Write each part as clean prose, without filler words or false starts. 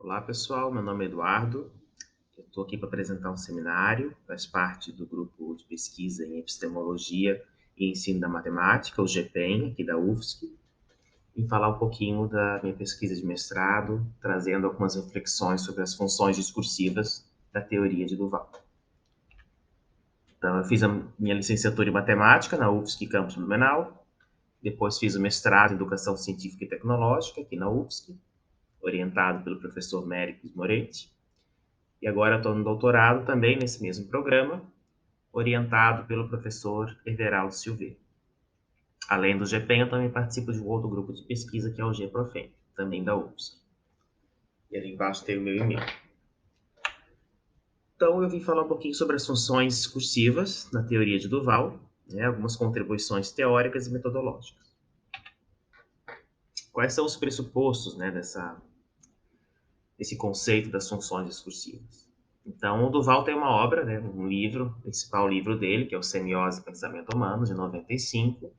Olá, pessoal. Meu nome é Eduardo. Eu estou aqui para apresentar um seminário, faz parte do grupo de pesquisa em epistemologia e ensino da matemática, o GPEM, aqui da UFSC, e falar um pouquinho da minha pesquisa de mestrado, trazendo algumas reflexões sobre as funções discursivas da teoria de Duval. Então, eu fiz a minha licenciatura em matemática na UFSC Campus Blumenau, depois fiz o mestrado em educação científica e tecnológica aqui na UFSC, orientado pelo professor Méricles Moretti. E agora estou no doutorado também nesse mesmo programa, orientado pelo professor Everaldo Silveira. Além do GPEM, eu também participo de um outro grupo de pesquisa, que é o GProfem, também da UFSC. E ali embaixo tem o meu e-mail. Então, eu vim falar um pouquinho sobre as funções discursivas na teoria de Duval, algumas contribuições teóricas e metodológicas. Quais são os pressupostos desse conceito das funções discursivas? Então, o Duval tem uma obra, um livro, o principal livro dele, que é o Semiose e Pensamento Humano, de 95,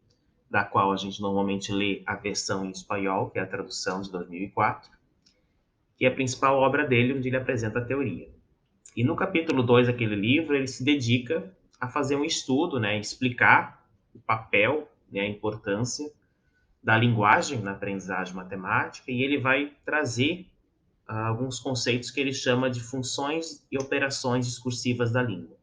da qual a gente normalmente lê a versão em espanhol, que é a tradução de 2004, que é a principal obra dele, onde ele apresenta a teoria. E no capítulo 2 daquele livro, ele se dedica a fazer um estudo, explicar o papel, a importância da linguagem na aprendizagem matemática, e ele vai trazer alguns conceitos que ele chama de funções e operações discursivas da língua.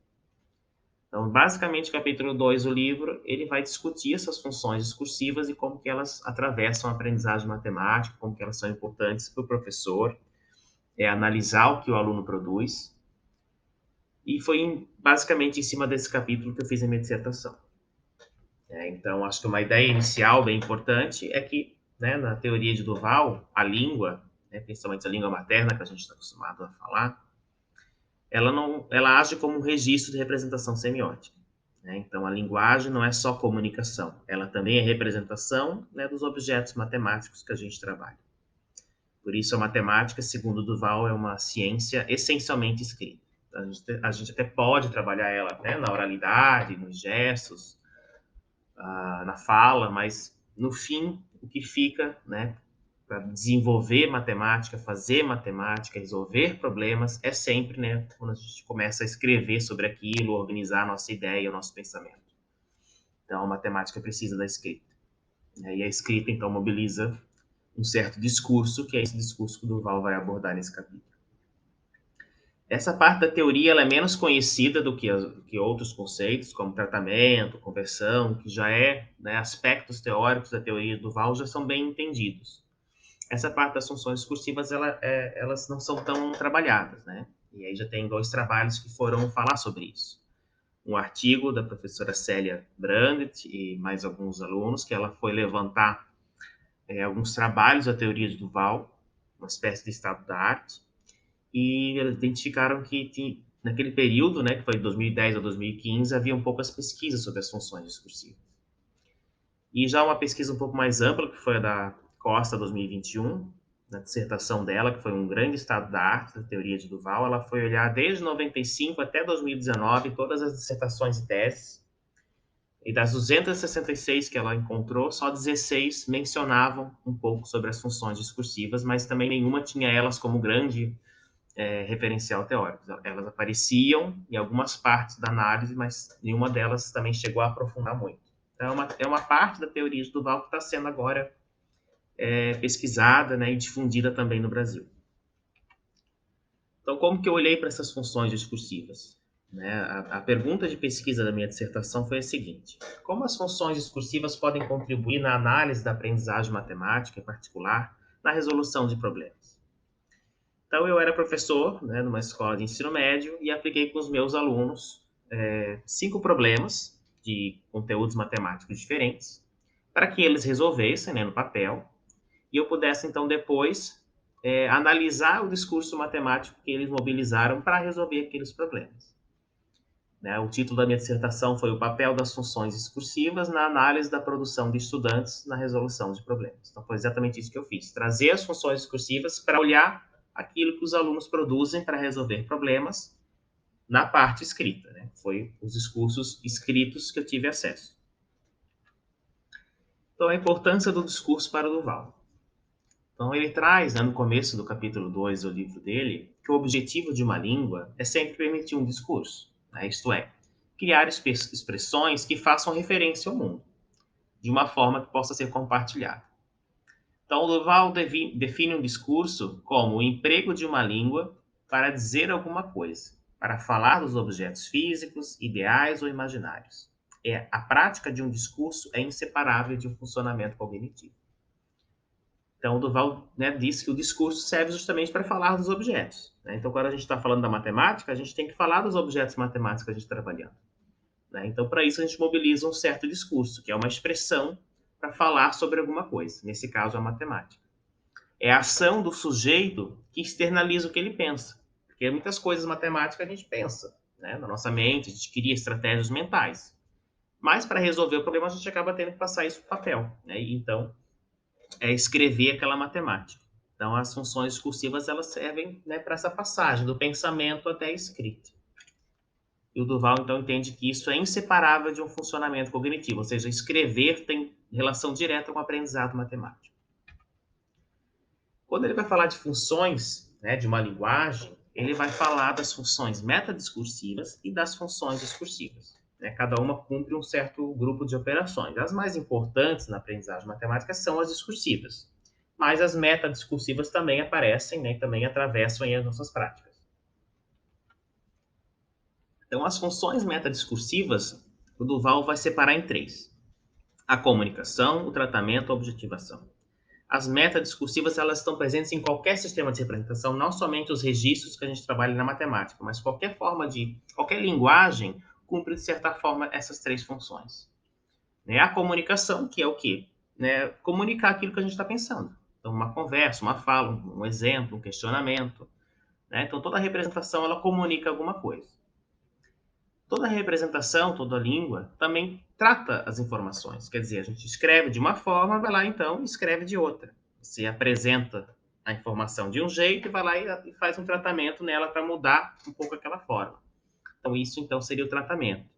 Então, basicamente, capítulo 2 do livro, ele vai discutir essas funções discursivas e como que elas atravessam a aprendizagem matemática, como que elas são importantes para o professor, analisar o que o aluno produz. E foi basicamente em cima desse capítulo que eu fiz a minha dissertação. Então, acho que uma ideia inicial bem importante é que, na teoria de Duval, a língua, principalmente a língua materna, que a gente está acostumado a falar, ela age como um registro de representação semiótica. Então, a linguagem não é só comunicação, ela também é representação dos objetos matemáticos que a gente trabalha. Por isso, a matemática, segundo Duval, é uma ciência essencialmente escrita. A gente até pode trabalhar ela na oralidade, nos gestos, na fala, mas, no fim, o que fica, para desenvolver matemática, fazer matemática, resolver problemas, é sempre, quando a gente começa a escrever sobre aquilo, organizar a nossa ideia, o nosso pensamento. Então, a matemática precisa da escrita. E a escrita, então, mobiliza um certo discurso, que é esse discurso que o Duval vai abordar nesse capítulo. Essa parte da teoria ela é menos conhecida do que outros conceitos, como tratamento, conversão, que já aspectos teóricos da teoria do Duval já são bem entendidos. Essa parte das funções discursivas, elas não são tão trabalhadas, E aí já tem 2 trabalhos que foram falar sobre isso. Um artigo da professora Célia Brandt e mais alguns alunos, que ela foi levantar alguns trabalhos da teoria de Duval, uma espécie de estado da arte, e eles identificaram que naquele período, que foi de 2010 a 2015, haviam poucas pesquisas sobre as funções discursivas. E já uma pesquisa um pouco mais ampla, que foi a da Costa 2021, na dissertação dela, que foi um grande estado da arte da teoria de Duval, ela foi olhar desde 95 até 2019 todas as dissertações e teses, e das 266 que ela encontrou, só 16 mencionavam um pouco sobre as funções discursivas, mas também nenhuma tinha elas como grande referencial teórico. Elas apareciam em algumas partes da análise, mas nenhuma delas também chegou a aprofundar muito. Então, é uma parte da teoria de Duval que está sendo agora pesquisada e difundida também no Brasil. Então, como que eu olhei para essas funções discursivas? A pergunta de pesquisa da minha dissertação foi a seguinte: como as funções discursivas podem contribuir na análise da aprendizagem matemática, em particular, na resolução de problemas? Então, eu era professor, numa escola de ensino médio, e apliquei com os meus alunos 5 problemas de conteúdos matemáticos diferentes, para que eles resolvessem, no papel, e eu pudesse, então, depois analisar o discurso matemático que eles mobilizaram para resolver aqueles problemas. O título da minha dissertação foi O papel das funções discursivas na análise da produção de estudantes na resolução de problemas. Então, foi exatamente isso que eu fiz. Trazer as funções discursivas para olhar aquilo que os alunos produzem para resolver problemas na parte escrita. Foi os discursos escritos que eu tive acesso. Então, a importância do discurso para o Duval. Então, ele traz, né, no começo do capítulo 2 do livro dele, que o objetivo de uma língua é sempre permitir um discurso, né? Isto é, criar expressões que façam referência ao mundo, de uma forma que possa ser compartilhada. Então, Duval define um discurso como o emprego de uma língua para dizer alguma coisa, para falar dos objetos físicos, ideais ou imaginários. A prática de um discurso é inseparável de um funcionamento cognitivo. Então, o Duval, né, disse que o discurso serve justamente para falar dos objetos, né? Então, quando a gente está falando da matemática, a gente tem que falar dos objetos matemáticos que a gente está trabalhando, né? Então, para isso, a gente mobiliza um certo discurso, que é uma expressão para falar sobre alguma coisa. Nesse caso, a matemática. É a ação do sujeito que externaliza o que ele pensa. Porque muitas coisas matemáticas a gente pensa, né, na nossa mente, a gente cria estratégias mentais. Mas, para resolver o problema, a gente acaba tendo que passar isso para o papel, né? Então, é escrever aquela matemática. Então, as funções discursivas elas servem, né, para essa passagem do pensamento até a escrita. E o Duval, então, entende que isso é inseparável de um funcionamento cognitivo, ou seja, escrever tem relação direta com o aprendizado matemático. Quando ele vai falar de funções, né, de uma linguagem, ele vai falar das funções metadiscursivas e das funções discursivas, né? Cada uma cumpre um certo grupo de operações. As mais importantes na aprendizagem matemática são as discursivas, mas as metadiscursivas também aparecem, né, e também atravessam aí as nossas práticas. Então, as funções metadiscursivas, o Duval vai separar em três: a comunicação, o tratamento, a objetivação. As metadiscursivas elas estão presentes em qualquer sistema de representação, não somente os registros que a gente trabalha na matemática, mas qualquer linguagem cumpre de certa forma essas três funções. Né? A comunicação, que é o quê? Né? Comunicar aquilo que a gente está pensando. Então, uma conversa, uma fala, um exemplo, um questionamento. Né? Então, toda representação ela comunica alguma coisa. Toda representação, toda língua também trata as informações. Quer dizer, a gente escreve de uma forma, vai lá então e escreve de outra. Você apresenta a informação de um jeito e vai lá e faz um tratamento nela para mudar um pouco aquela forma. Então, isso então seria o tratamento,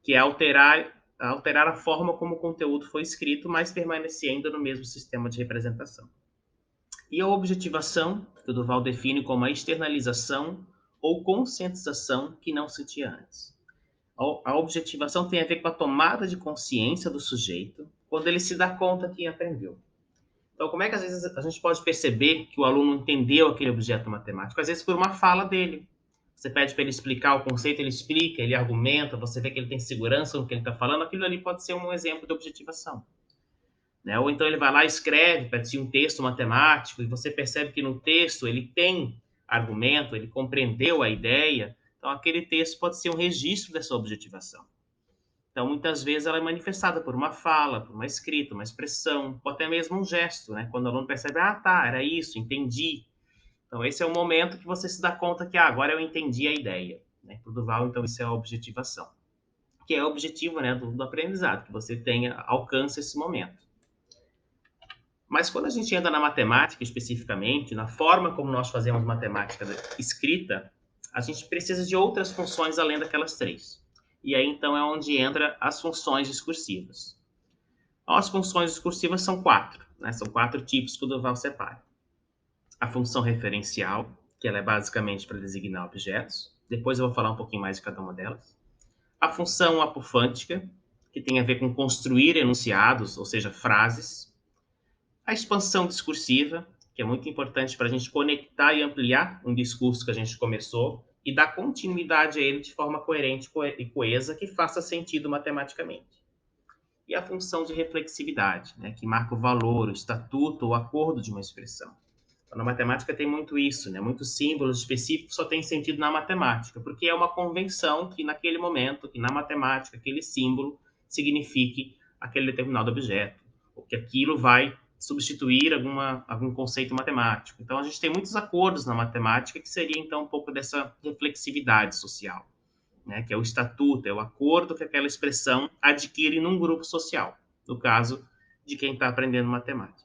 que é alterar a forma como o conteúdo foi escrito, mas permanecendo no mesmo sistema de representação. E a objetivação, que o Duval define como a externalização ou conscientização que não se tinha antes. A objetivação tem a ver com a tomada de consciência do sujeito quando ele se dá conta que aprendeu. Então, como é que às vezes a gente pode perceber que o aluno entendeu aquele objeto matemático? Às vezes por uma fala dele. Você pede para ele explicar o conceito, ele explica, ele argumenta, você vê que ele tem segurança no que ele está falando, aquilo ali pode ser um exemplo de objetivação. Né? Ou então ele vai lá e escreve para ti um texto matemático e você percebe que no texto ele tem argumento, ele compreendeu a ideia. Então, aquele texto pode ser um registro dessa objetivação. Então, muitas vezes ela é manifestada por uma fala, por uma escrita, uma expressão, ou até mesmo um gesto, né? Quando o aluno percebe, ah, tá, era isso, entendi. Então, esse é o momento que você se dá conta que, agora eu entendi a ideia. Né? Para o Duval, então, isso é a objetivação. Que é o objetivo, né, do aprendizado, que você tenha, alcance esse momento. Mas quando a gente entra na matemática especificamente, na forma como nós fazemos matemática escrita, a gente precisa de outras funções além daquelas três. E aí, então, é onde entra as funções discursivas. Então, as funções discursivas são quatro, né? São quatro tipos que o Duval separa. A função referencial, que ela é basicamente para designar objetos. Depois eu vou falar um pouquinho mais de cada uma delas. A função apofântica, que tem a ver com construir enunciados, ou seja, frases. A expansão discursiva, que é muito importante para a gente conectar e ampliar um discurso que a gente começou e dar continuidade a ele de forma coerente e coesa que faça sentido matematicamente. E a função de reflexividade, né, que marca o valor, o estatuto, o acordo de uma expressão. Então, na matemática tem muito isso, né? Muitos símbolos específicos só têm sentido na matemática, porque é uma convenção que naquele momento, que na matemática, aquele símbolo signifique aquele determinado objeto, ou que aquilo vai substituir algum conceito matemático. Então, a gente tem muitos acordos na matemática que seria, então, um pouco dessa reflexividade social, né? Que é o estatuto, é o acordo que aquela expressão adquire num grupo social, no caso de quem está aprendendo matemática.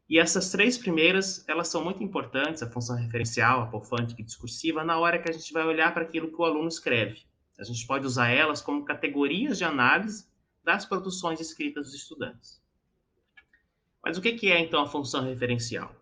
E essas três primeiras, elas são muito importantes, a função referencial, apofântica e discursiva, na hora que a gente vai olhar para aquilo que o aluno escreve. A gente pode usar elas como categorias de análise das produções escritas dos estudantes. Mas o que que é, então, a função referencial?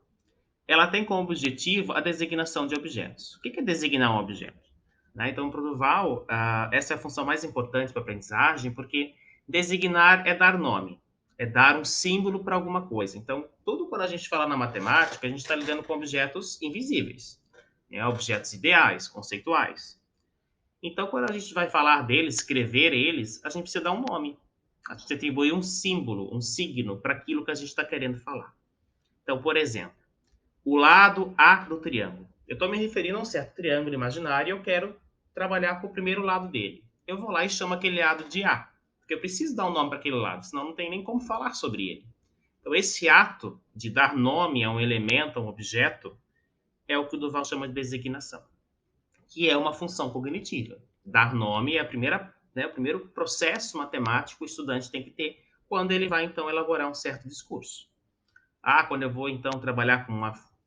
Ela tem como objetivo a designação de objetos. O que que é designar um objeto? Né, então, para o Duval, essa é a função mais importante para a aprendizagem, porque designar é dar nome, é dar um símbolo para alguma coisa. Então, tudo quando a gente fala na matemática, a gente está lidando com objetos invisíveis, né, objetos ideais, conceituais. Então, quando a gente vai falar deles, escrever eles, a gente precisa dar um nome. A gente atribui um símbolo, um signo para aquilo que a gente está querendo falar. Então, por exemplo, o lado A do triângulo. Eu estou me referindo a um certo triângulo imaginário e eu quero trabalhar com o primeiro lado dele. Eu vou lá e chamo aquele lado de A, porque eu preciso dar um nome para aquele lado, senão não tem nem como falar sobre ele. Então, esse ato de dar nome a um elemento, a um objeto, é o que o Duval chama de designação, que é uma função cognitiva. Dar nome é o primeiro processo matemático que o estudante tem que ter quando ele vai, então, elaborar um certo discurso. Quando eu vou, então, trabalhar com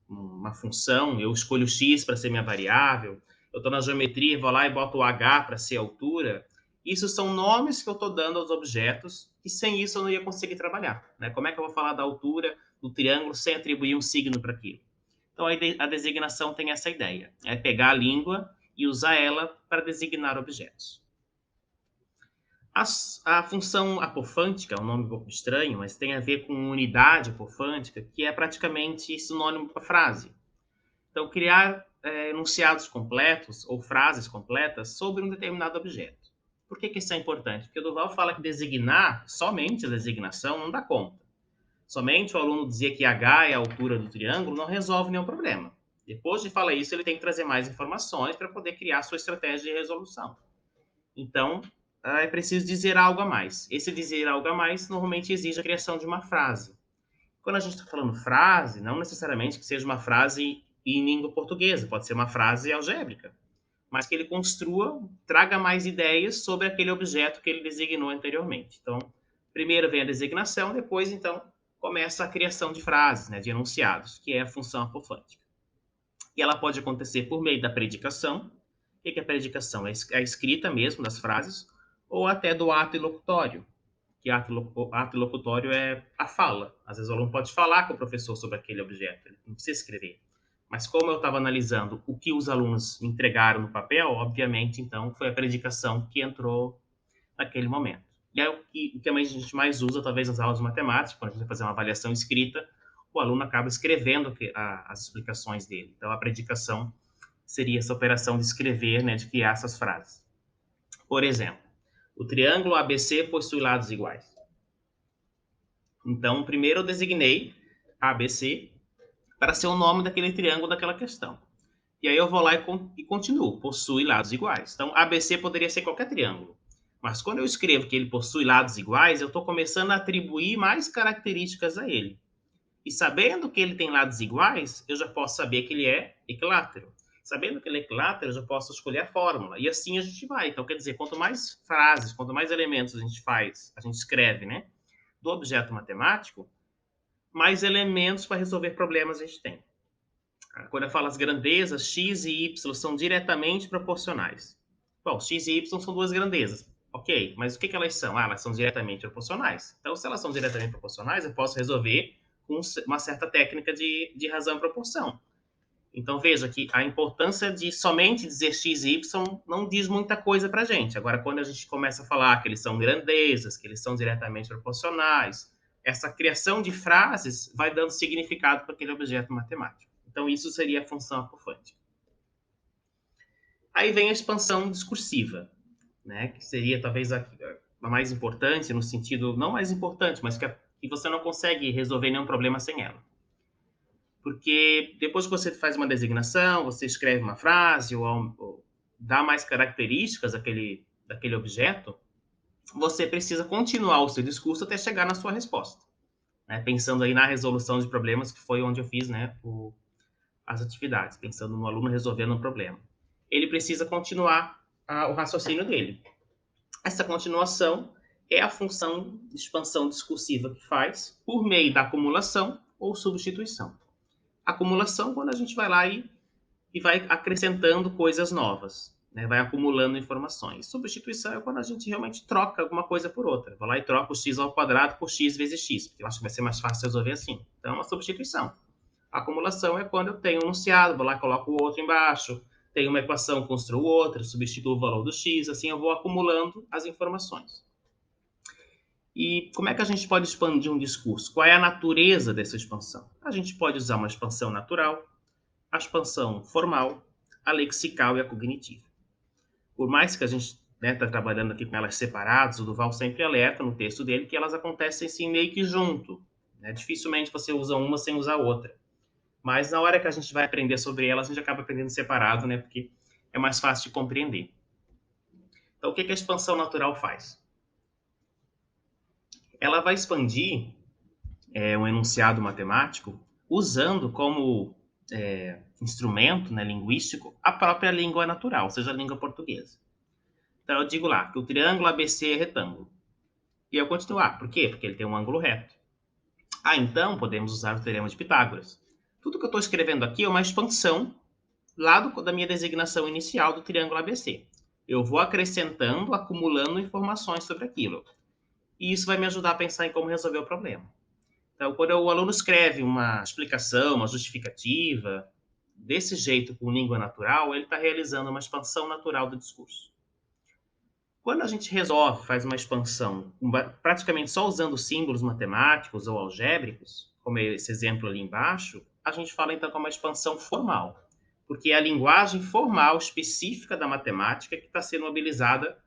uma função, eu escolho o x para ser minha variável, eu estou na geometria, vou lá e boto o h para ser a altura. Isso são nomes que eu estou dando aos objetos, e sem isso eu não ia conseguir trabalhar. Né? Como é que eu vou falar da altura do triângulo sem atribuir um signo para aquilo? Então, a designação tem essa ideia, é pegar a língua e usar ela para designar objetos. A função apofântica é um nome um pouco estranho, mas tem a ver com unidade apofântica, que é praticamente sinônimo para frase. Então, criar enunciados completos ou frases completas sobre um determinado objeto. Por que isso é importante? Porque o Duval fala que designar, somente a designação, não dá conta. Somente o aluno dizer que h é a altura do triângulo não resolve nenhum problema. Depois de falar isso, ele tem que trazer mais informações para poder criar sua estratégia de resolução. Então, é preciso dizer algo a mais. Esse dizer algo a mais normalmente exige a criação de uma frase. Quando a gente está falando frase, não necessariamente que seja uma frase em língua portuguesa, pode ser uma frase algébrica, mas que ele construa, traga mais ideias sobre aquele objeto que ele designou anteriormente. Então, primeiro vem a designação, depois, então, começa a criação de frases, né, de enunciados, que é a função apofântica. E ela pode acontecer por meio da predicação. O que é a predicação? É a escrita mesmo das frases, ou até do ato ilocutório, que ato ilocutório é a fala. Às vezes o aluno pode falar com o professor sobre aquele objeto, ele não precisa escrever. Mas como eu estava analisando o que os alunos entregaram no papel, obviamente, então, foi a predicação que entrou naquele momento. E é o que a gente mais usa, talvez, nas aulas de matemática, quando a gente vai fazer uma avaliação escrita, o aluno acaba escrevendo as explicações dele. Então, a predicação seria essa operação de escrever, né, de criar essas frases. Por exemplo, o triângulo ABC possui lados iguais. Então, primeiro eu designei ABC para ser o nome daquele triângulo daquela questão. E aí eu vou lá e continuo, possui lados iguais. Então, ABC poderia ser qualquer triângulo. Mas quando eu escrevo que ele possui lados iguais, eu estou começando a atribuir mais características a ele. E sabendo que ele tem lados iguais, eu já posso saber que ele é equilátero. Sabendo que ele é equilátero, eu já posso escolher a fórmula. E assim a gente vai. Então, quer dizer, quanto mais frases, quanto mais elementos a gente faz, a gente escreve, né, do objeto matemático, mais elementos para resolver problemas a gente tem. Quando eu falo as grandezas, x e y são diretamente proporcionais. Bom, x e y são duas grandezas. Ok, mas o que elas são? Elas são diretamente proporcionais. Então, se elas são diretamente proporcionais, eu posso resolver com uma certa técnica de razão e proporção. Então, veja que a importância de somente dizer x e y não diz muita coisa para a gente. Agora, quando a gente começa a falar que eles são grandezas, que eles são diretamente proporcionais, essa criação de frases vai dando significado para aquele objeto matemático. Então, isso seria a função apofântica. Aí vem a expansão discursiva, né, que seria talvez a mais importante, no sentido, não mais importante, mas que você não consegue resolver nenhum problema sem ela. Porque depois que você faz uma designação, você escreve uma frase ou dá mais características daquele objeto, você precisa continuar o seu discurso até chegar na sua resposta. Né? Pensando aí na resolução de problemas, que foi onde eu fiz, né, as atividades, pensando no aluno resolvendo um problema. Ele precisa continuar o raciocínio dele. Essa continuação é a função de expansão discursiva que faz por meio da acumulação ou substituição. Acumulação, quando a gente vai lá e vai acrescentando coisas novas. né? Vai acumulando informações. Substituição é quando a gente realmente troca alguma coisa por outra. Vou lá e troco o x ao quadrado por x vezes x, porque eu acho que vai ser mais fácil resolver assim. Então, é uma substituição. A acumulação é quando eu tenho um enunciado, vou lá e coloco o outro embaixo, tenho uma equação, construo outra, substituo o valor do x, assim eu vou acumulando as informações. E como é que a gente pode expandir um discurso? Qual é a natureza dessa expansão? A gente pode usar uma expansão natural, a expansão formal, a lexical e a cognitiva. Por mais que a gente está trabalhando aqui com elas separadas, o Duval sempre alerta no texto dele que elas acontecem assim meio que junto. Né? Dificilmente você usa uma sem usar outra. Mas na hora que a gente vai aprender sobre elas, a gente acaba aprendendo separado, né? Porque é mais fácil de compreender. Então, o que a expansão natural faz? Ela vai expandir um enunciado matemático usando como instrumento, né, linguístico a própria língua natural, ou seja, a língua portuguesa. Então, eu digo lá que o triângulo ABC é retângulo. E eu continuo, por quê? Porque ele tem um ângulo reto. Então podemos usar o teorema de Pitágoras. Tudo que eu estou escrevendo aqui é uma expansão lá da minha designação inicial do triângulo ABC. Eu vou acrescentando, acumulando informações sobre aquilo. E isso vai me ajudar a pensar em como resolver o problema. Então, quando o aluno escreve uma explicação, uma justificativa, desse jeito, com língua natural, ele está realizando uma expansão natural do discurso. Quando a gente resolve, faz uma expansão, praticamente só usando símbolos matemáticos ou algébricos, como esse exemplo ali embaixo, a gente fala então com uma expansão formal, porque é a linguagem formal específica da matemática que está sendo mobilizada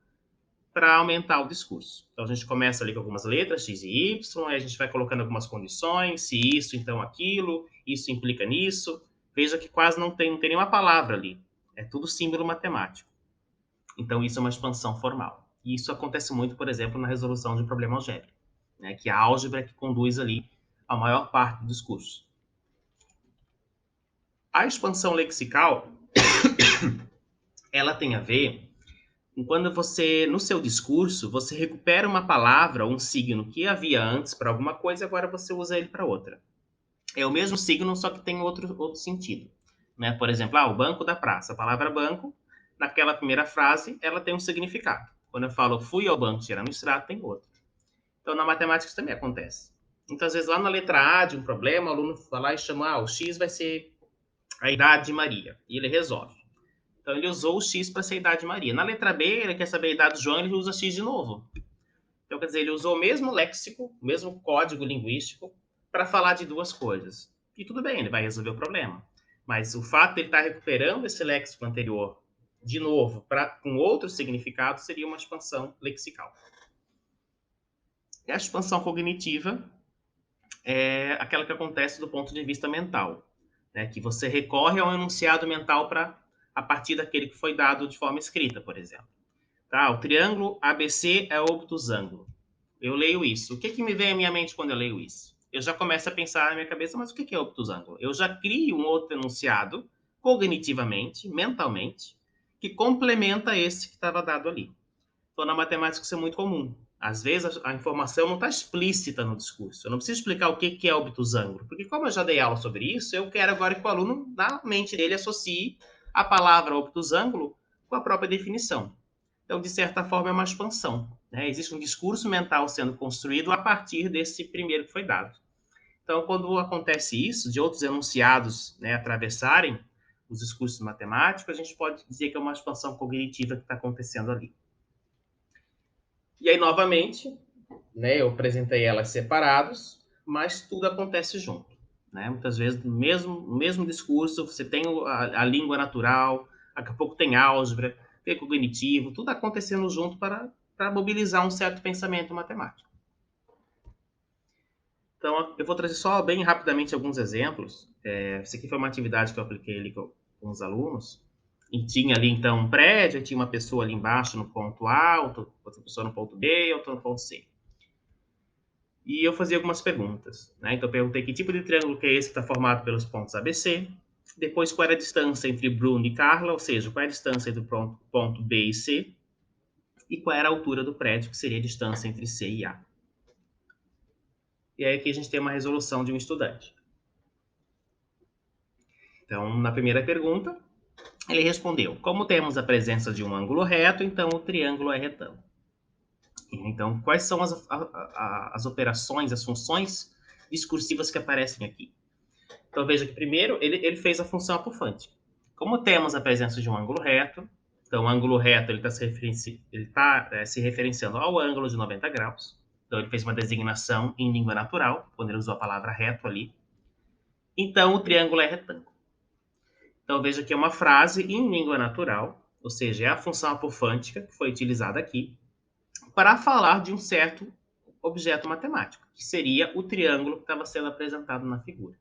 para aumentar o discurso. Então a gente começa ali com algumas letras, x e y, aí a gente vai colocando algumas condições, se isso, então aquilo, isso implica nisso. Veja que quase não tem nenhuma palavra ali, é tudo símbolo matemático. Então, isso é uma expansão formal. E isso acontece muito, por exemplo, na resolução de um problema algébrico, né, que a álgebra é que conduz ali a maior parte do discurso. A expansão lexical, ela tem a ver com quando você, no seu discurso, você recupera uma palavra ou um signo que havia antes para alguma coisa e agora você usa ele para outra. É o mesmo signo, só que tem outro sentido. Né? Por exemplo, o banco da praça. A palavra banco, naquela primeira frase, ela tem um significado. Quando eu falo fui ao banco tirar um extrato, tem outro. Então, na matemática isso também acontece. Então, às vezes, lá na letra A de um problema, o aluno vai lá e chama, o X vai ser a idade de Maria. E ele resolve. Então, ele usou o X para ser a idade de Maria. Na letra B, ele quer saber a idade do João, ele usa X de novo. Então, quer dizer, ele usou o mesmo léxico, o mesmo código linguístico para falar de duas coisas. E tudo bem, ele vai resolver o problema. Mas o fato de ele estar recuperando esse léxico anterior de novo com outro significado seria uma expansão lexical. E a expansão cognitiva é aquela que acontece do ponto de vista mental, né? Que você recorre ao enunciado mental a partir daquele que foi dado de forma escrita, por exemplo. Tá? O triângulo ABC é obtusângulo. Eu leio isso. O que me vem à minha mente quando eu leio isso? Eu já começo a pensar na minha cabeça, mas o que é obtusângulo? Eu já crio um outro enunciado, cognitivamente, mentalmente, que complementa esse que estava dado ali. Então, na matemática, isso é muito comum. Às vezes, a informação não está explícita no discurso. Eu não preciso explicar o que é obtusângulo, porque como eu já dei aula sobre isso, eu quero agora que o aluno, na mente dele, associe a palavra obtusângulo com a própria definição. Então, de certa forma, é uma expansão. Né? Existe um discurso mental sendo construído a partir desse primeiro que foi dado. Então, quando acontece isso, de outros enunciados atravessarem os discursos matemáticos, a gente pode dizer que é uma expansão cognitiva que está acontecendo ali. E aí, novamente, eu apresentei elas separados, mas tudo acontece junto. Muitas vezes, no mesmo discurso, você tem a língua natural, daqui a pouco tem álgebra, tem cognitivo, tudo acontecendo junto para mobilizar um certo pensamento matemático. Então, eu vou trazer só bem rapidamente alguns exemplos. Essa aqui foi uma atividade que eu apliquei ali com os alunos. E tinha ali, então, um prédio, tinha uma pessoa ali embaixo no ponto A, outra pessoa no ponto B, outra no ponto C. E eu fazia algumas perguntas. Então, eu perguntei que tipo de triângulo que é esse que está formado pelos pontos ABC. Depois, qual era a distância entre Bruno e Carla, ou seja, qual é a distância entre o ponto B e C. E qual era a altura do prédio, que seria a distância entre C e A. E aí aqui a gente tem uma resolução de um estudante. Então, na primeira pergunta, Ele respondeu: como temos a presença de um ângulo reto, então o triângulo é retângulo. Então, quais são as operações, as funções discursivas que aparecem aqui? Então, veja que primeiro ele fez a função apofântica. Como temos a presença de um ângulo reto, então o ângulo reto ele está se referenciando ao ângulo de 90 graus. Então, ele fez uma designação em língua natural, quando ele usou a palavra reto ali. Então, o triângulo é retângulo. Então, veja que é uma frase em língua natural, ou seja, é a função apofântica que foi utilizada aqui, para falar de um certo objeto matemático, que seria o triângulo que estava sendo apresentado na figura.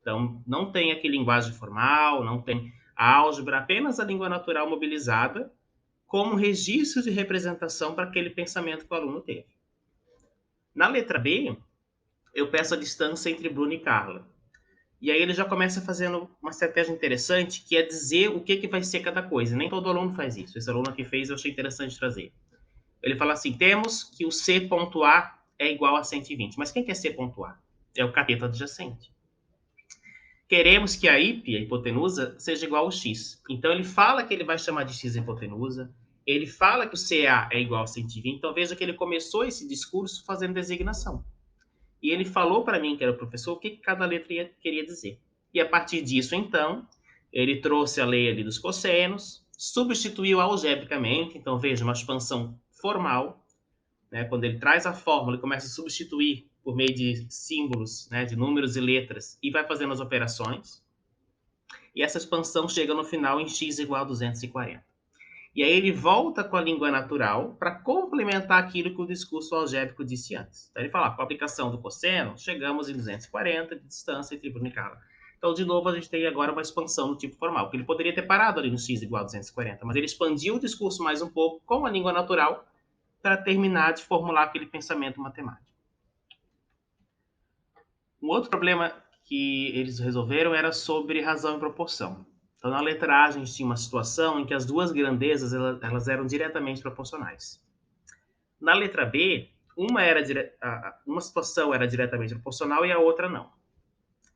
Então, não tem aqui linguagem formal, não tem a álgebra, apenas a língua natural mobilizada como registro de representação para aquele pensamento que o aluno teve. Na letra B, eu peço a distância entre Bruno e Carla. E aí ele já começa fazendo uma estratégia interessante, que é dizer o que vai ser cada coisa. Nem todo aluno faz isso. Esse aluno aqui fez, eu achei interessante trazer. Ele fala assim, temos que o C ponto A é igual a 120. Mas quem que é C ponto A? É o cateto adjacente. Queremos que a IP, a hipotenusa, seja igual ao x. Então, ele fala que ele vai chamar de x a hipotenusa, ele fala que o CA é igual a 120, então veja que ele começou esse discurso fazendo designação. E ele falou para mim, que era o professor, o que cada letra queria dizer. E a partir disso, então, ele trouxe a lei ali dos cossenos, substituiu algebricamente, então veja, uma expansão formal, né? Quando ele traz a fórmula e começa a substituir por meio de símbolos, né, de números e letras, e vai fazendo as operações. E essa expansão chega no final em x igual a 240. E aí ele volta com a língua natural para complementar aquilo que o discurso algébrico disse antes. Então ele fala, com a aplicação do cosseno, chegamos em 240 de distância entre Bruno e Carla. Então, de novo, a gente tem agora uma expansão do tipo formal, que ele poderia ter parado ali no x igual a 240, mas ele expandiu o discurso mais um pouco com a língua natural para terminar de formular aquele pensamento matemático. Um outro problema que eles resolveram era sobre razão e proporção. Então, na letra A, a gente tinha uma situação em que as duas grandezas elas eram diretamente proporcionais. Na letra B, uma situação era diretamente proporcional e a outra não.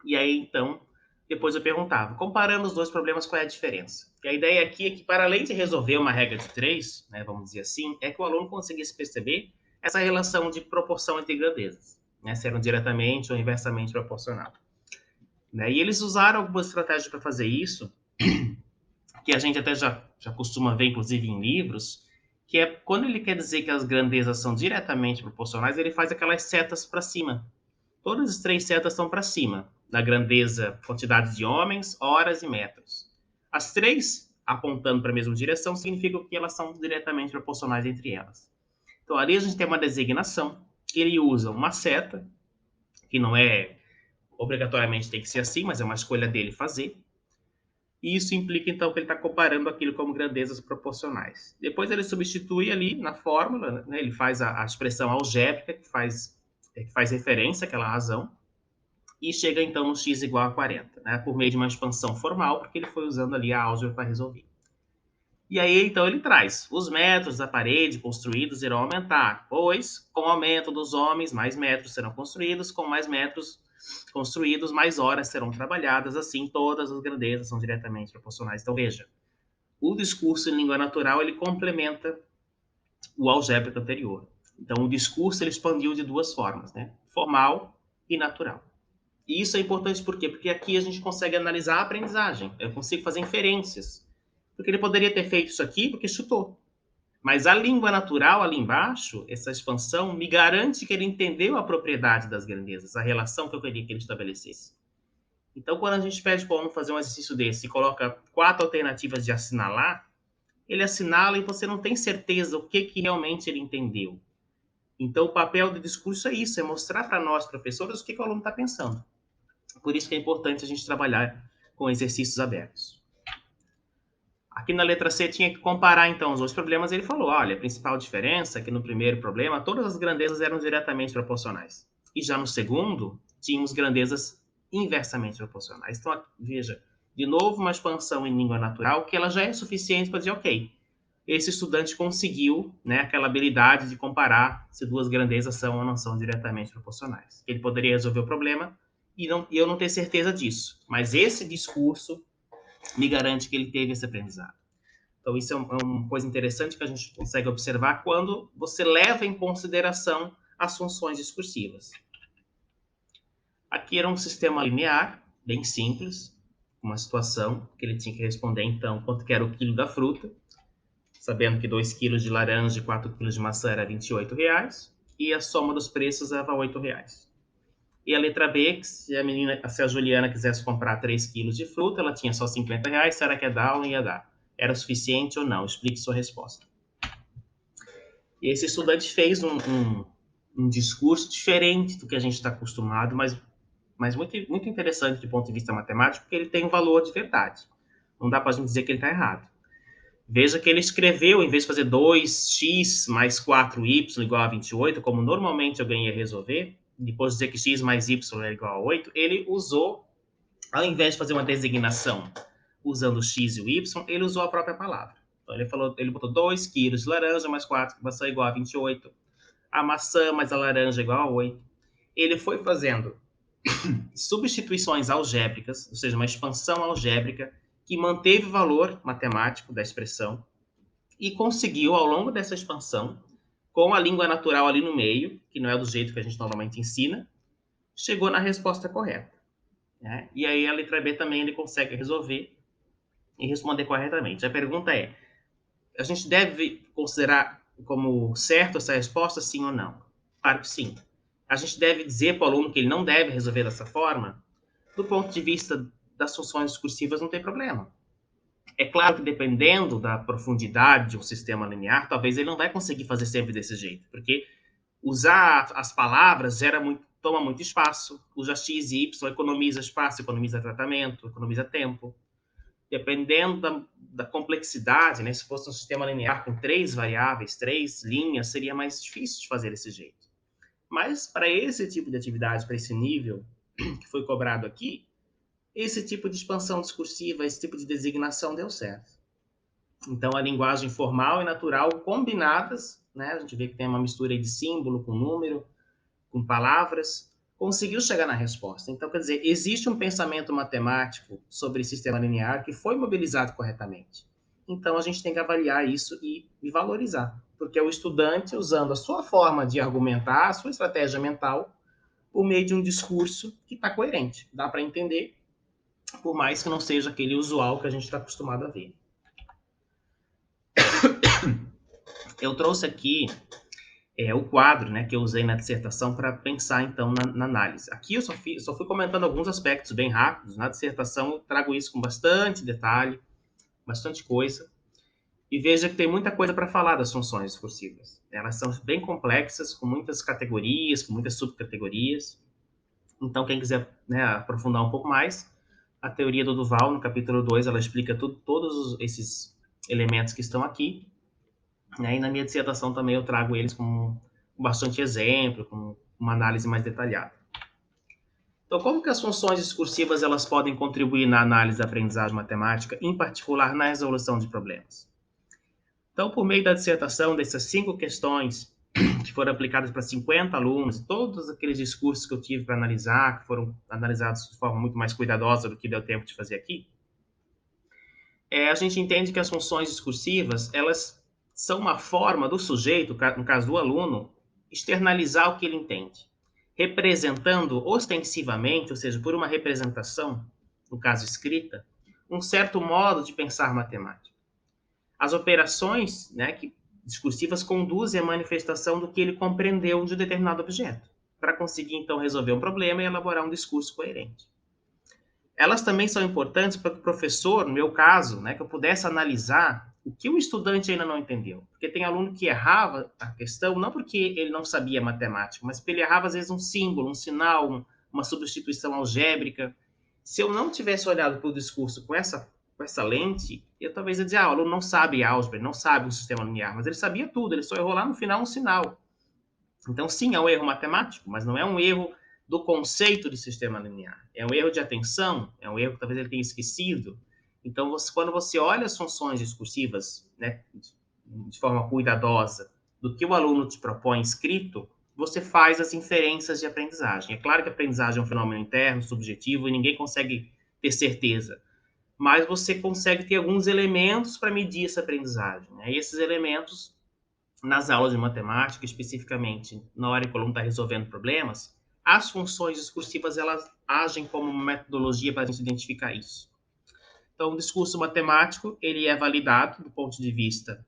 E aí, então, depois eu perguntava, comparando os dois problemas, qual é a diferença? E a ideia aqui é que, para além de resolver uma regra de 3, né, vamos dizer assim, é que o aluno conseguisse perceber essa relação de proporção entre grandezas, né, se eram diretamente ou inversamente proporcional. Né? E eles usaram algumas estratégias para fazer isso, que a gente até já costuma ver, inclusive, em livros, que é quando ele quer dizer que as grandezas são diretamente proporcionais, ele faz aquelas setas para cima. Todas as três setas estão para cima, na grandeza, quantidade de homens, horas e metros. As três apontando para a mesma direção significa que elas são diretamente proporcionais entre elas. Então, ali a gente tem uma designação, ele usa uma seta, que não é obrigatoriamente tem que ser assim, mas é uma escolha dele fazer. E isso implica, então, que ele está comparando aquilo como grandezas proporcionais. Depois ele substitui ali na fórmula, né, ele faz a expressão algébrica, que faz referência àquela razão, e chega, então, no x igual a 40, né, por meio de uma expansão formal, porque ele foi usando ali a álgebra para resolver. E aí, então, ele traz os metros da parede construídos irão aumentar, pois, com o aumento dos homens, mais metros serão construídos, com mais metros construídos, mais horas serão trabalhadas, assim todas as grandezas são diretamente proporcionais. Então, veja, o discurso em língua natural, ele complementa o algébrico anterior. Então, o discurso, ele expandiu de duas formas, né? Formal e natural. E isso é importante por quê? Porque aqui a gente consegue analisar a aprendizagem. Eu consigo fazer inferências. Porque ele poderia ter feito isso aqui porque chutou. Mas a língua natural, ali embaixo, essa expansão, me garante que ele entendeu a propriedade das grandezas, a relação que eu queria que ele estabelecesse. Então, quando a gente pede para o aluno fazer um exercício desse e coloca 4 alternativas de assinalar, ele assinala e você não tem certeza o que realmente ele entendeu. Então, o papel do discurso é isso, é mostrar para nós, professores, o que o aluno está pensando. Por isso que é importante a gente trabalhar com exercícios abertos. Aqui na letra C tinha que comparar, então, os dois problemas. Ele falou, olha, a principal diferença é que no primeiro problema, todas as grandezas eram diretamente proporcionais. E já no segundo, tínhamos grandezas inversamente proporcionais. Então, veja, de novo, uma expansão em língua natural, que ela já é suficiente para dizer, ok, esse estudante conseguiu, né, aquela habilidade de comparar se duas grandezas são ou não são diretamente proporcionais. Ele poderia resolver o problema e eu não ter certeza disso. Mas esse discurso me garante que ele teve esse aprendizado. Então, isso é uma coisa interessante que a gente consegue observar quando você leva em consideração as funções discursivas. Aqui era um sistema linear, bem simples, uma situação que ele tinha que responder, então, quanto que era o quilo da fruta, sabendo que 2 quilos de laranja e 4 quilos de maçã era R$ 28, e a soma dos preços era R$ 8. E a letra B, se a Juliana quisesse comprar 3 quilos de fruta, ela tinha só R$ 50, será que ia dar ou não ia dar? Era o suficiente ou não? Explique sua resposta. E esse estudante fez um discurso diferente do que a gente está acostumado, mas muito, muito interessante do ponto de vista matemático, porque ele tem um valor de verdade. Não dá para a gente dizer que ele está errado. Veja que ele escreveu, em vez de fazer 2x mais 4y igual a 28, como normalmente alguém ia resolver, depois de dizer que x mais y é igual a 8, ele usou, ao invés de fazer uma designação usando o x e o y, ele usou a própria palavra. Então ele botou 2 quilos de laranja mais 4 de maçã igual a 28, a maçã mais a laranja igual a 8. Ele foi fazendo substituições algébricas, ou seja, uma expansão algébrica que manteve o valor matemático da expressão e conseguiu, ao longo dessa expansão, com a língua natural ali no meio, que não é do jeito que a gente normalmente ensina, chegou na resposta correta. Né? E aí a letra B também ele consegue resolver e responder corretamente. A pergunta é, a gente deve considerar como certo essa resposta, sim ou não? Claro que sim. A gente deve dizer para o aluno que ele não deve resolver dessa forma? Do ponto de vista das funções discursivas, não tem problema. É claro que dependendo da profundidade de um sistema linear, talvez ele não vai conseguir fazer sempre desse jeito, porque usar as palavras toma muito espaço, usa x e y, economiza espaço, economiza tratamento, economiza tempo. Dependendo da complexidade, né? Se fosse um sistema linear com 3 variáveis, 3 linhas, seria mais difícil de fazer desse jeito. Mas para esse tipo de atividade, para esse nível que foi cobrado aqui, esse tipo de expansão discursiva, esse tipo de designação deu certo. Então, a linguagem formal e natural combinadas, né? A gente vê que tem uma mistura de símbolo com número, com palavras, conseguiu chegar na resposta. Então, quer dizer, existe um pensamento matemático sobre sistema linear que foi mobilizado corretamente. Então, a gente tem que avaliar isso e valorizar, porque é o estudante usando a sua forma de argumentar, a sua estratégia mental, por meio de um discurso que está coerente. Dá para entender, por mais que não seja aquele usual que a gente está acostumado a ver. Eu trouxe aqui o quadro, né, que eu usei na dissertação para pensar, então, na análise. Aqui eu só fui comentando alguns aspectos bem rápidos. Na dissertação eu trago isso com bastante detalhe, bastante coisa. E veja que tem muita coisa para falar das funções discursivas. Elas são bem complexas, com muitas categorias, com muitas subcategorias. Então, quem quiser, né, aprofundar um pouco mais, a teoria do Duval, no capítulo 2, ela explica todos esses elementos que estão aqui. Né? E na minha dissertação também eu trago eles com bastante exemplo, com uma análise mais detalhada. Então, como que as funções discursivas elas podem contribuir na análise da aprendizagem matemática, em particular na resolução de problemas? Então, por meio da dissertação, dessas 5 questões que foram aplicadas para 50 alunos, todos aqueles discursos que eu tive para analisar, que foram analisados de forma muito mais cuidadosa do que deu tempo de fazer aqui, a gente entende que as funções discursivas, elas são uma forma do sujeito, no caso do aluno, externalizar o que ele entende, representando ostensivamente, ou seja, por uma representação, no caso escrita, um certo modo de pensar matemático. As operações, né, discursivas conduzem à manifestação do que ele compreendeu de um determinado objeto, para conseguir, então, resolver um problema e elaborar um discurso coerente. Elas também são importantes para que o professor, no meu caso, né, que eu pudesse analisar o que o estudante ainda não entendeu. Porque tem aluno que errava a questão, não porque ele não sabia matemática, mas porque ele errava, às vezes, um símbolo, um sinal, uma substituição algébrica. Se eu não tivesse olhado para o discurso com essa lente, eu talvez ia dizer, o aluno não sabe álgebra, não sabe um sistema linear, mas ele sabia tudo, ele só errou lá no final um sinal. Então, sim, é um erro matemático, mas não é um erro do conceito de sistema linear. É um erro de atenção, é um erro que talvez ele tenha esquecido. Então, quando você olha as funções discursivas, né, de forma cuidadosa, do que o aluno te propõe escrito, você faz as inferências de aprendizagem. É claro que a aprendizagem é um fenômeno interno, subjetivo, e ninguém consegue ter certeza. mas você consegue ter alguns elementos para medir essa aprendizagem, né? E esses elementos, nas aulas de matemática, especificamente na hora que o aluno está resolvendo problemas, as funções discursivas elas agem como uma metodologia para a gente identificar isso. Então, o discurso matemático ele é validado do ponto de vista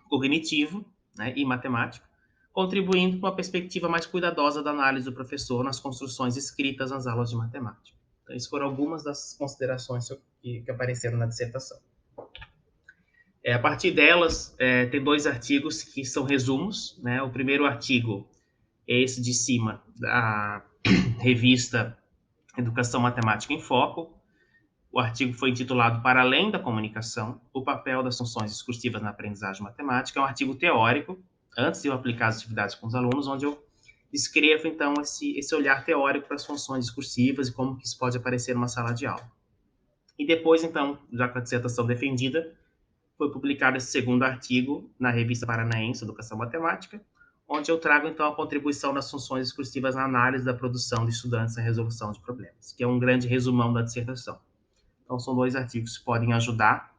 cognitivo, né, e matemático, contribuindo com uma perspectiva mais cuidadosa da análise do professor nas construções escritas nas aulas de matemática. Então, essas foram algumas das considerações que apareceram na dissertação. A partir delas, tem dois artigos que são resumos. Né? O primeiro artigo é esse de cima, da revista Educação Matemática em Foco. O artigo foi intitulado Para Além da Comunicação, o papel das funções discursivas na aprendizagem matemática. É um artigo teórico, antes de eu aplicar as atividades com os alunos, onde eu descrevo, então, esse olhar teórico para as funções discursivas e como que isso pode aparecer numa sala de aula. E depois, então, já com a dissertação defendida, foi publicado esse segundo artigo na Revista Paranaense Educação Matemática, onde eu trago, então, a contribuição das funções discursivas na análise da produção de estudantes na resolução de problemas, que é um grande resumão da dissertação. Então, são dois artigos que podem ajudar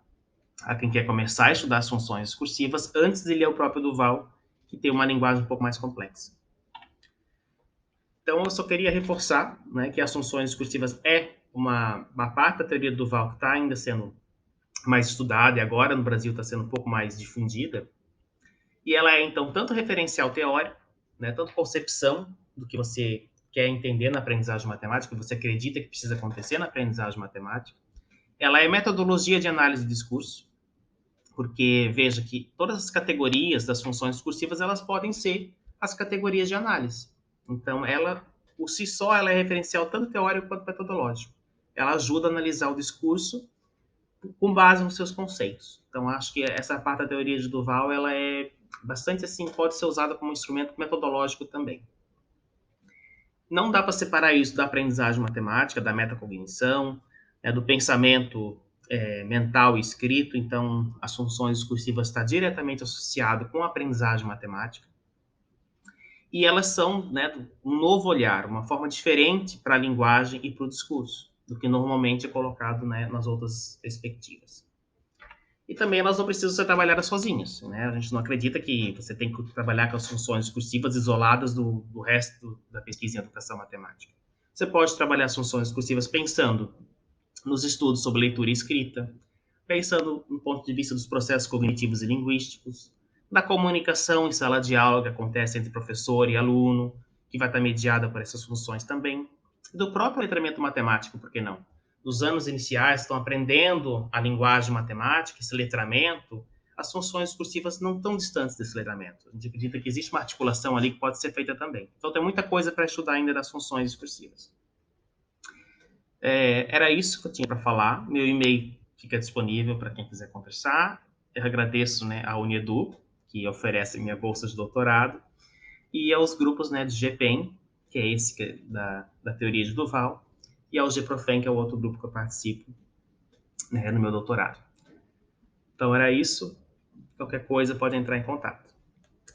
a quem quer começar a estudar as funções discursivas antes de ler o próprio Duval, que tem uma linguagem um pouco mais complexa. Então, eu só queria reforçar, né, que as funções discursivas é uma parte da teoria do Duval que está ainda sendo mais estudada e agora no Brasil está sendo um pouco mais difundida. E ela é, então, tanto referencial teórico, né, tanto concepção do que você quer entender na aprendizagem matemática, que você acredita que precisa acontecer na aprendizagem matemática. Ela é metodologia de análise de discurso, porque veja que todas as categorias das funções discursivas elas podem ser as categorias de análise. Então, ela, por si só, ela é referencial tanto teórico quanto metodológico. Ela ajuda a analisar o discurso com base nos seus conceitos. Então, acho que essa parte da teoria de Duval, ela é bastante assim, pode ser usada como instrumento metodológico também. Não dá para separar isso da aprendizagem matemática, da metacognição, do pensamento mental e escrito. Então, as funções discursivas estão diretamente associadas com a aprendizagem matemática. E elas são, né, um novo olhar, uma forma diferente para a linguagem e para o discurso, do que normalmente é colocado, né, nas outras perspectivas. E também elas não precisam ser trabalhadas sozinhas. Né? A gente não acredita que você tem que trabalhar com as funções discursivas isoladas do resto da pesquisa em educação matemática. Você pode trabalhar as funções discursivas pensando nos estudos sobre leitura e escrita, pensando no ponto de vista dos processos cognitivos e linguísticos, da comunicação em sala de aula que acontece entre professor e aluno, que vai estar mediada por essas funções também, e do próprio letramento matemático, por que não? Nos anos iniciais, estão aprendendo a linguagem matemática, esse letramento, as funções discursivas não estão distantes desse letramento. A gente acredita que existe uma articulação ali que pode ser feita também. Então, tem muita coisa para estudar ainda das funções discursivas. Era isso que eu tinha para falar. Meu e-mail fica disponível para quem quiser conversar. Eu agradeço, né, a Unedu, que oferece minha bolsa de doutorado, e aos grupos, né, de GPEM, que é esse que é da teoria de Duval, e ao GPROFEM, que é o outro grupo que eu participo, né, no meu doutorado. Então era isso. Qualquer coisa pode entrar em contato.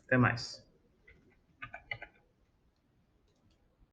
Até mais.